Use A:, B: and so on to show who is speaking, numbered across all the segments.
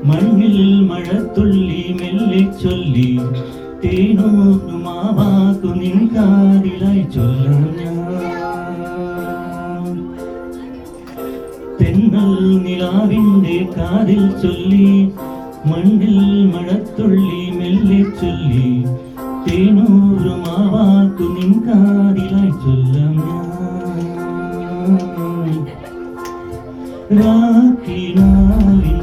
A: മണ്ണിൽ മഴത്തുള്ളി മെല്ലെ ചൊല്ലി തേനൂറുമാവാക്കു നിൻ കാതിലായി ചൊല്ലാം ഞാൻ. തെന്നൽ നിലാവിൻ്റെ കാതിൽ ചൊല്ലി മണ്ണിൽ മഴത്തുള്ളി മെല്ലെ ചൊല്ലി തേനൂറുമാവാക്കു നിൻ കാതിലായി ചൊല്ലാം ഞാൻ. രാക്കിനാവിൻ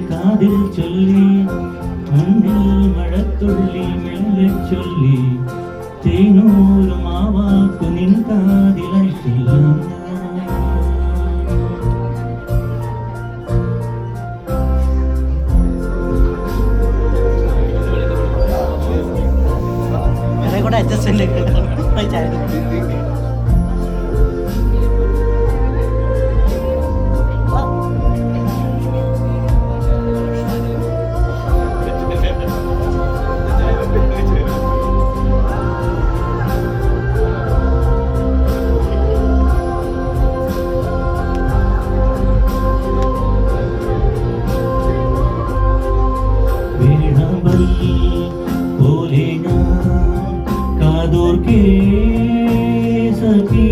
A: കാതിൽ ചൊല്ലി മണ്ണിൽ മഴത്തുള്ളി മെല്ലെ ചൊല്ലി തേനൂറുമാവാക്കു നിൻ കാതിലായി ചൊല്ലാം.
B: adjustment
A: दूर के सखी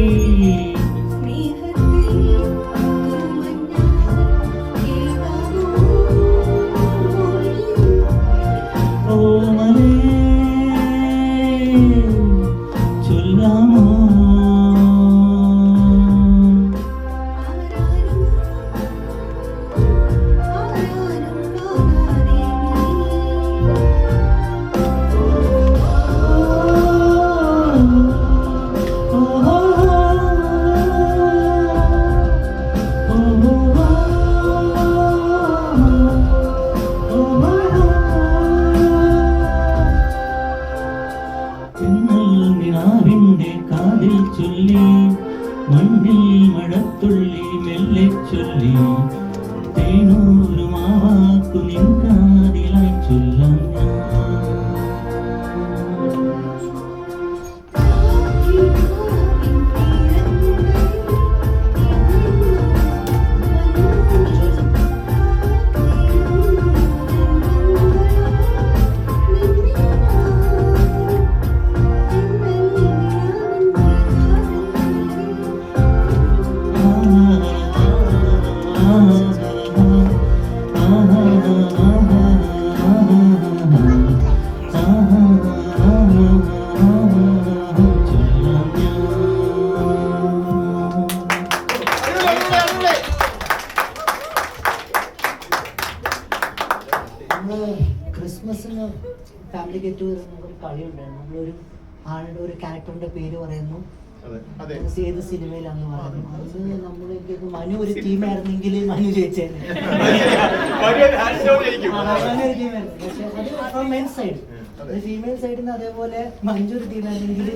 A: ओ मने चुल्लामो കാതിൽ ചൊല്ലി മണ്ണിൽ മഴത്തുള്ളി മെല്ലെ ചൊല്ലി തേനൂറുമാവാക്കു നിൻ കാതിലായി ചൊല്ലാം
B: ക്രിസ്മസിന് ഫാമിലി ഗെറ്റ് ടുഗദർ ഒരു കളി ഉണ്ടായിരുന്നു. നമ്മളൊരു ആളുടെ ഒരു ക്യാരക്ടറിന്റെ പേര് പറയുന്നു, ഏത് സിനിമയിലാന്ന് പറയുന്നു. അത് നമ്മൾ എനിക്ക് മനു ഒരു ടീമായിരുന്നെങ്കിൽ മനു ജയിച്ചായിരുന്നു. പക്ഷെ അത് മെൻ സൈഡ്, ഫീമെയിൽ സൈഡിൽ നിന്ന് അതേപോലെ മഞ്ജു ഒരു ടീമായിരുന്നെങ്കിൽ